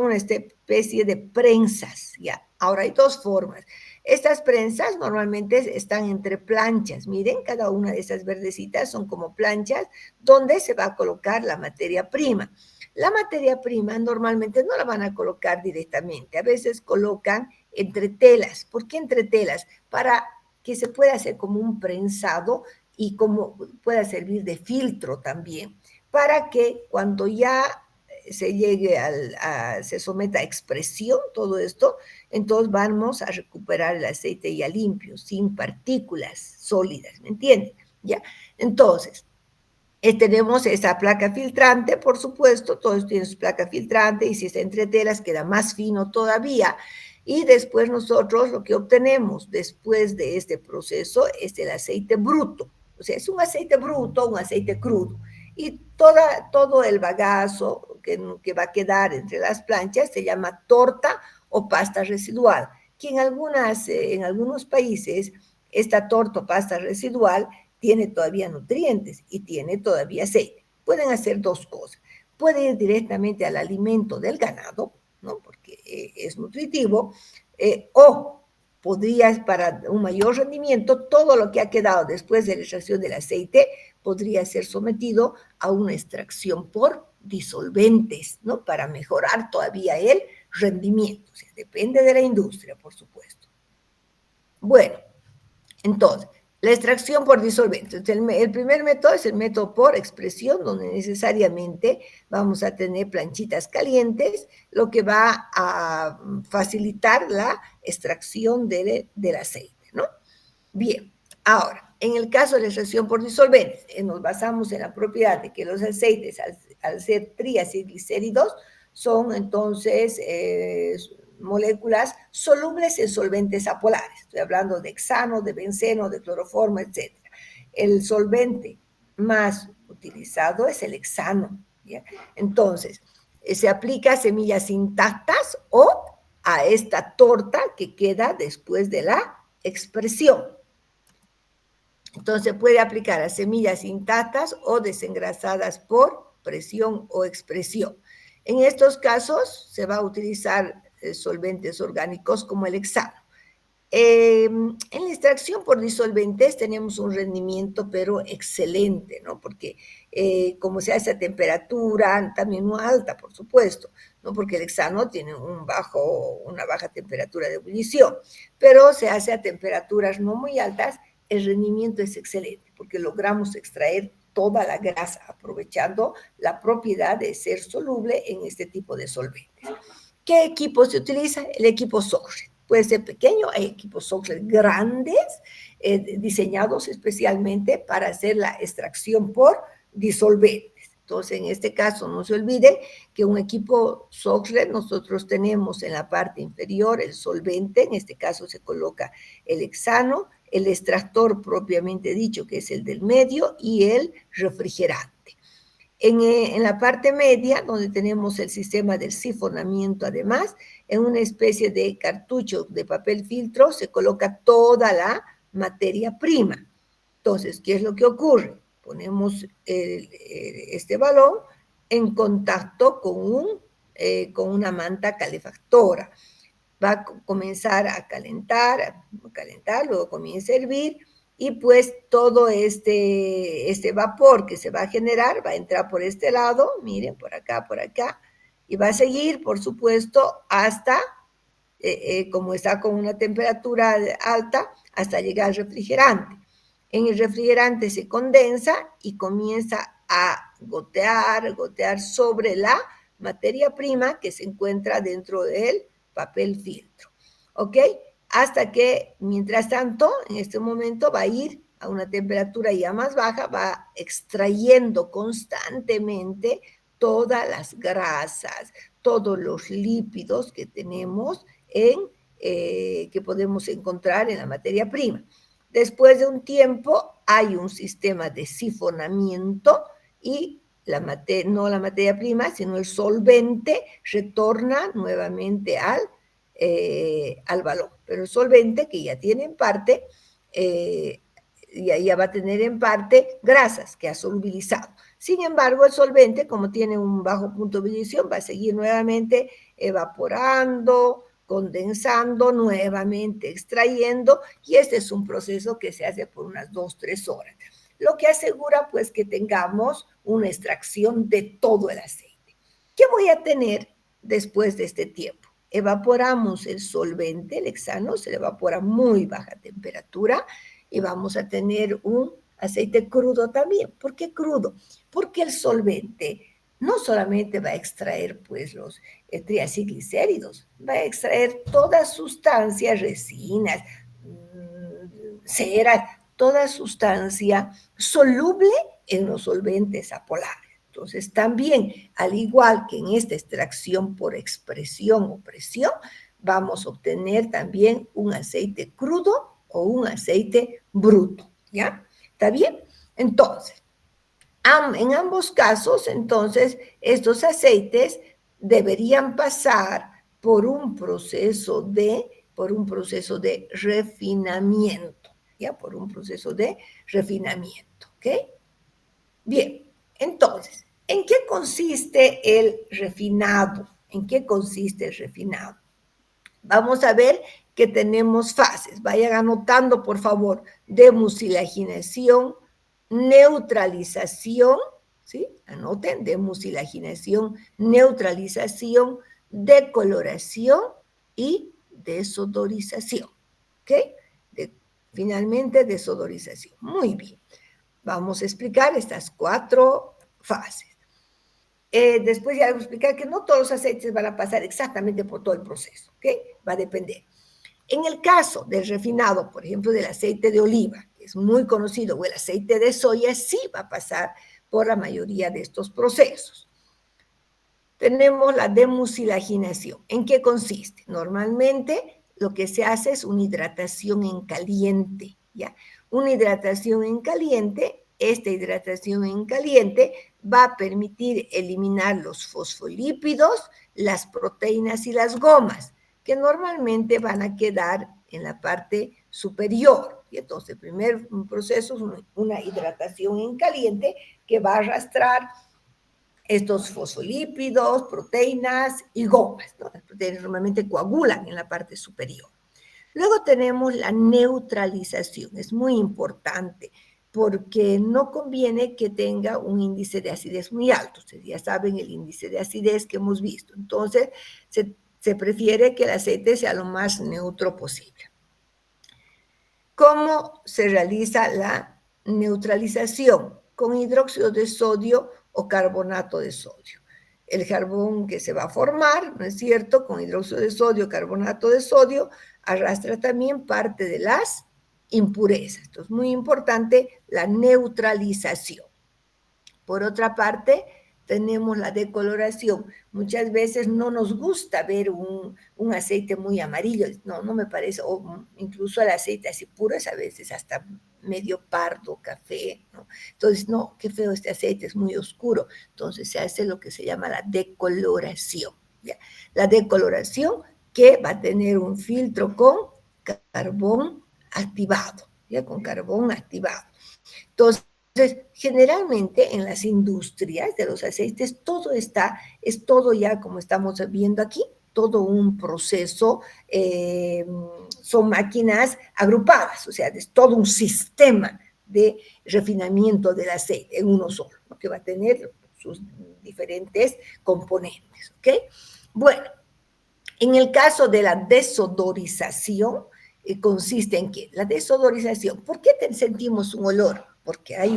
una especie de prensas, ¿ya? Ahora hay dos formas. Estas prensas normalmente están entre planchas. Miren, cada una de esas verdecitas son como planchas donde se va a colocar la materia prima. La materia prima normalmente no la van a colocar directamente. A veces colocan entre telas. ¿Por qué entre telas? Para que se pueda hacer como un prensado y como pueda servir de filtro también, para que cuando ya se llegue se someta a expresión todo esto, entonces vamos a recuperar el aceite ya limpio, sin partículas sólidas, ¿me entienden? ¿Ya? Entonces, tenemos esa placa filtrante, por supuesto, todo esto tiene su placa filtrante, y si está entre telas queda más fino todavía, y después nosotros lo que obtenemos después de este proceso es el aceite bruto. O sea, es un aceite bruto, un aceite crudo. Y todo el bagazo que va a quedar entre las planchas se llama torta o pasta residual, que en algunos países esta torta o pasta residual tiene todavía nutrientes y tiene todavía aceite. Pueden hacer dos cosas. Puede ir directamente al alimento del ganado, ¿no? Porque es nutritivo, o podrías, para un mayor rendimiento, todo lo que ha quedado después de la extracción del aceite podría ser sometido a una extracción por disolventes, ¿no? Para mejorar todavía el rendimiento. O sea, depende de la industria, por supuesto. Bueno, entonces, la extracción por disolventes. El primer método es el método por expresión, donde necesariamente vamos a tener planchitas calientes, lo que va a facilitar la extracción del aceite, ¿no? Bien, ahora, en el caso de la extracción por disolventes, nos basamos en la propiedad de que los aceites, al ser triacilglicéridos, son entonces moléculas solubles en solventes apolares. Estoy hablando de hexano, de benceno, de cloroformo, etc. El solvente más utilizado es el hexano, ¿ya? Entonces, se aplica a semillas intactas o a esta torta que queda después de la expresión. Entonces, puede aplicar a semillas intactas o desengrasadas por presión o expresión. En estos casos, se va a utilizar solventes orgánicos como el hexano. En la extracción por disolventes tenemos un rendimiento, pero excelente, ¿no? Porque como se hace a temperatura, también no alta, por supuesto, ¿no? Porque el hexano tiene una baja temperatura de ebullición, pero se hace a temperaturas no muy altas, el rendimiento es excelente, porque logramos extraer toda la grasa, aprovechando la propiedad de ser soluble en este tipo de solventes. ¿Qué equipo se utiliza? El equipo Sochlet. Puede ser pequeño, hay equipos Sochlet grandes, diseñados especialmente para hacer la extracción por disolventes. Entonces, en este caso, no se olvide que un equipo Sochlet, nosotros tenemos en la parte inferior el solvente, en este caso se coloca el hexano, el extractor propiamente dicho, que es el del medio, y el refrigerante. En la parte media, donde tenemos el sistema del sifonamiento, además, en una especie de cartucho de papel filtro se coloca toda la materia prima. Entonces, ¿qué es lo que ocurre? Ponemos este balón en contacto con una manta calefactora. Va a comenzar a calentar, luego comienza a hervir, y pues todo este vapor que se va a generar va a entrar por este lado, miren, por acá, y va a seguir, por supuesto, hasta, como está con una temperatura alta, hasta llegar al refrigerante. En el refrigerante se condensa y comienza a gotear sobre la materia prima que se encuentra dentro del papel filtro, ¿ok? Hasta que, mientras tanto, en este momento va a ir a una temperatura ya más baja, va extrayendo constantemente todas las grasas, todos los lípidos que tenemos que podemos encontrar en la materia prima. Después de un tiempo hay un sistema de sifonamiento y no la materia prima, sino el solvente retorna nuevamente al balón. Pero el solvente, que ya tiene en parte, ya va a tener en parte grasas que ha solubilizado. Sin embargo, el solvente, como tiene un bajo punto de ebullición, va a seguir nuevamente evaporando, condensando, nuevamente extrayendo, y este es un proceso que se hace por unas 2-3 horas, lo que asegura pues que tengamos una extracción de todo el aceite. ¿Qué voy a tener después de este tiempo? Evaporamos el solvente, el hexano, se le evapora a muy baja temperatura y vamos a tener un aceite crudo también. ¿Por qué crudo? Porque el solvente no solamente va a extraer pues los triacilglicéridos, va a extraer toda sustancia, resinas, ceras, toda sustancia soluble en los solventes apolares. Entonces, también, al igual que en esta extracción por expresión o presión, vamos a obtener también un aceite crudo o un aceite bruto, ¿ya? ¿Está bien? Entonces, En ambos casos, entonces, estos aceites deberían pasar por un proceso de refinamiento, ¿ya? Por un proceso de refinamiento, ¿ok? Bien, entonces, ¿en qué consiste el refinado? ¿En qué consiste el refinado? Vamos a ver que tenemos fases. Vayan anotando, por favor, demucilaginación, neutralización, ¿sí? Anoten, demucilaginación, neutralización, decoloración y desodorización, ¿ok? Finalmente, desodorización. Muy bien. Vamos a explicar estas 4 fases. Después ya voy a explicar que no todos los aceites van a pasar exactamente por todo el proceso, ¿ok? Va a depender. En el caso del refinado, por ejemplo, del aceite de oliva, que es muy conocido, o el aceite de soya, sí va a pasar por la mayoría de estos procesos. Tenemos la demucilaginación. ¿En qué consiste? Normalmente lo que se hace es una hidratación en caliente, ¿ya? Una hidratación en caliente, esta hidratación en caliente va a permitir eliminar los fosfolípidos, las proteínas y las gomas, que normalmente van a quedar en la parte superior. Y entonces el primer proceso es una hidratación en caliente que va a arrastrar estos fosfolípidos, proteínas y gomas, ¿no? Las proteínas normalmente coagulan en la parte superior. Luego tenemos la neutralización, es muy importante porque no conviene que tenga un índice de acidez muy alto. Ustedes ya saben el índice de acidez que hemos visto. Entonces, se prefiere que el aceite sea lo más neutro posible. ¿Cómo se realiza la neutralización? Con hidróxido de sodio o carbonato de sodio. El carbón que se va a formar, ¿no es cierto?, con hidróxido de sodio, carbonato de sodio, arrastra también parte de las impurezas. Entonces, muy importante la neutralización. Por otra parte, tenemos la decoloración. Muchas veces no nos gusta ver un aceite muy amarillo, no me parece, o incluso el aceite así puro es a veces hasta medio pardo, café, ¿no? Entonces, no, qué feo este aceite, es muy oscuro. Entonces se hace lo que se llama la decoloración, ¿ya? La decoloración que va a tener un filtro con carbón activado, ¿ya? Con carbón activado. Entonces, generalmente en las industrias de los aceites es todo ya como estamos viendo aquí, todo un proceso, son máquinas agrupadas, o sea, es todo un sistema de refinamiento del aceite en uno solo, ¿no? Que va a tener sus diferentes componentes, ¿ok? Bueno, en el caso de la desodorización, consiste en que la desodorización, ¿por qué sentimos un olor? Porque hay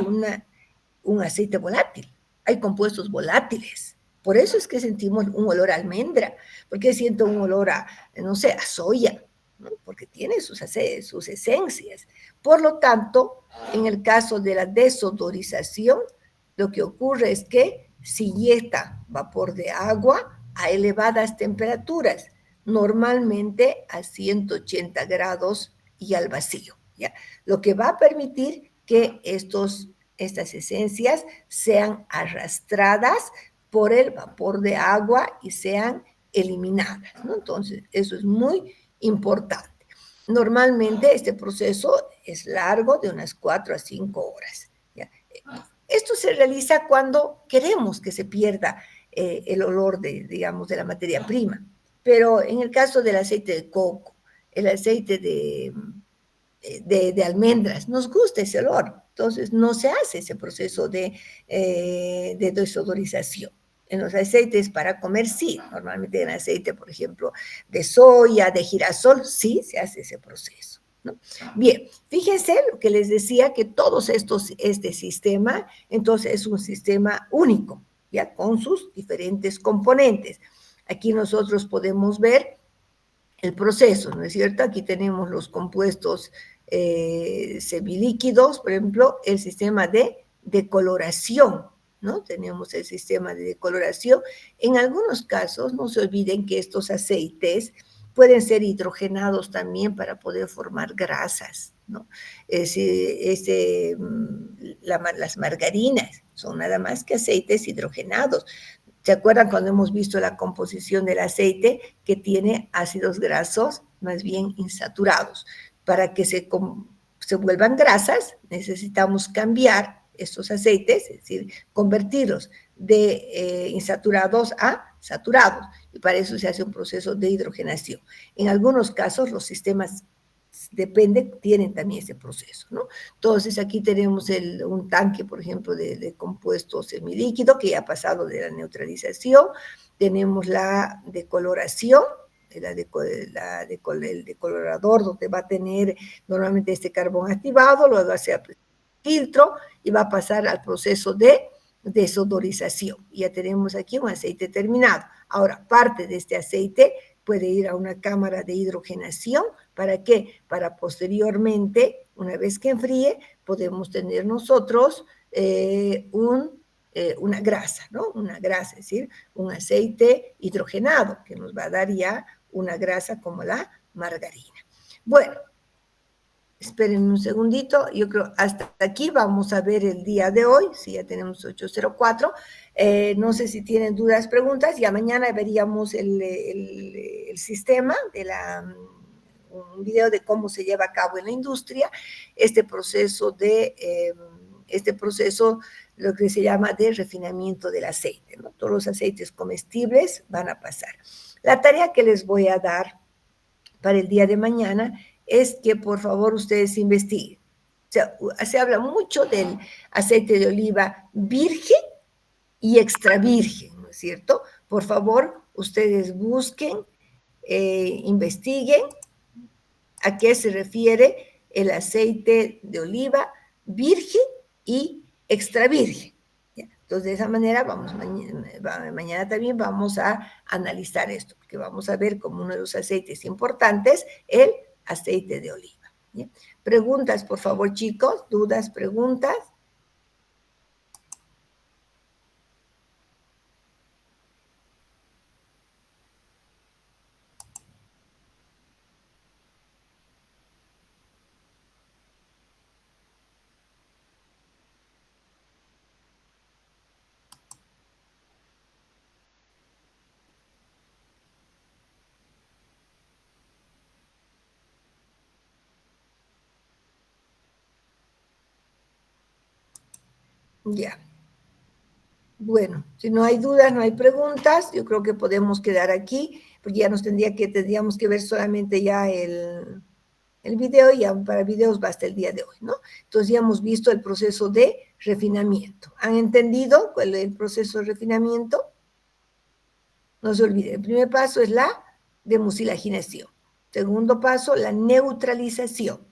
un aceite volátil, hay compuestos volátiles. Por eso es que sentimos un olor a almendra, porque siento un olor a, no sé, a soya, ¿no? Porque tiene sus esencias. Por lo tanto, en el caso de la desodorización, lo que ocurre es que se inyecta vapor de agua a elevadas temperaturas, normalmente a 180 grados y al vacío, ¿ya? Lo que va a permitir que estas esencias sean arrastradas por el vapor de agua y sean eliminadas, ¿no? Entonces, eso es muy importante. Normalmente este proceso es largo, de unas 4 a 5 horas, ¿ya? Esto se realiza cuando queremos que se pierda el olor digamos, de la materia prima. Pero en el caso del aceite de coco, el aceite de almendras, nos gusta ese olor. Entonces, no se hace ese proceso de desodorización. En los aceites para comer, sí. Normalmente en aceite, por ejemplo, de soya, de girasol, sí se hace ese proceso, ¿no? Bien, fíjense lo que les decía, que todos este sistema, entonces es un sistema único, ya con sus diferentes componentes. Aquí nosotros podemos ver el proceso, ¿no es cierto? Aquí tenemos los compuestos semilíquidos, por ejemplo, el sistema de decoloración, ¿no? Tenemos el sistema de decoloración. En algunos casos, no se olviden que estos aceites pueden ser hidrogenados también para poder formar grasas, ¿no? Las margarinas son nada más que aceites hidrogenados. ¿Se acuerdan cuando hemos visto la composición del aceite que tiene ácidos grasos más bien insaturados? Para que se vuelvan grasas, necesitamos cambiar estos aceites, es decir, convertirlos de insaturados a saturados, y para eso se hace un proceso de hidrogenación. En algunos casos, los sistemas tienen también ese proceso, ¿no? Entonces, aquí tenemos un tanque, por ejemplo, de compuesto semilíquido que ya ha pasado de la neutralización. Tenemos la decoloración, el decolorador, donde va a tener normalmente este carbón activado, luego hace filtro y va a pasar al proceso de desodorización. Ya tenemos aquí un aceite terminado. Ahora, parte de este aceite puede ir a una cámara de hidrogenación. ¿Para qué? Para posteriormente, una vez que enfríe, podemos tener nosotros una grasa, ¿no? Una grasa, es decir, un aceite hidrogenado que nos va a dar ya una grasa como la margarina. Bueno, esperen un segundito, yo creo hasta aquí vamos a ver el día de hoy, si ya tenemos 8:04. No sé si tienen dudas, preguntas, ya mañana veríamos el sistema un video de cómo se lleva a cabo en la industria este proceso, lo que se llama de refinamiento del aceite, ¿no? Todos los aceites comestibles van a pasar. La tarea que les voy a dar para el día de mañana es que por favor ustedes investiguen. O sea, se habla mucho del aceite de oliva virgen y extra virgen, ¿no es cierto? Por favor, ustedes busquen, investiguen a qué se refiere el aceite de oliva virgen y extra virgen. Entonces, de esa manera, mañana también vamos a analizar esto, porque vamos a ver como uno de los aceites importantes el aceite de oliva. ¿Bien? Preguntas, por favor, chicos, dudas, preguntas. Ya. Bueno, si no hay dudas, no hay preguntas, yo creo que podemos quedar aquí, porque ya tendríamos que ver solamente ya el video, y ya para videos basta el día de hoy, ¿no? Entonces ya hemos visto el proceso de refinamiento. ¿Han entendido cuál es el proceso de refinamiento? No se olviden, el primer paso es la demucilaginación. Segundo paso, la neutralización.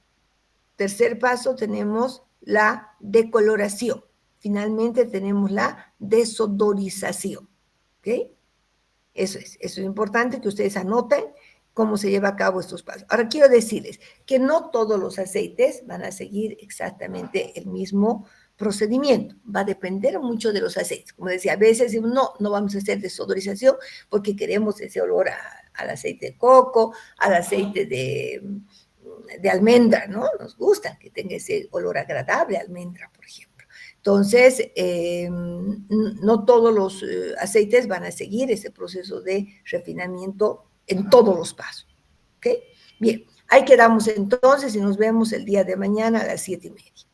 Tercer paso, tenemos la decoloración. Finalmente tenemos la desodorización, ¿ok? Eso es importante que ustedes anoten cómo se lleva a cabo estos pasos. Ahora quiero decirles que no todos los aceites van a seguir exactamente el mismo procedimiento. Va a depender mucho de los aceites. Como decía, a veces no vamos a hacer desodorización porque queremos ese olor al aceite de coco, al aceite de almendra, ¿no? Nos gusta que tenga ese olor agradable, almendra, por ejemplo. Entonces, no todos los aceites van a seguir ese proceso de refinamiento en todos los pasos. ¿Ok? Bien, ahí quedamos entonces y nos vemos el día de mañana a las 7:30.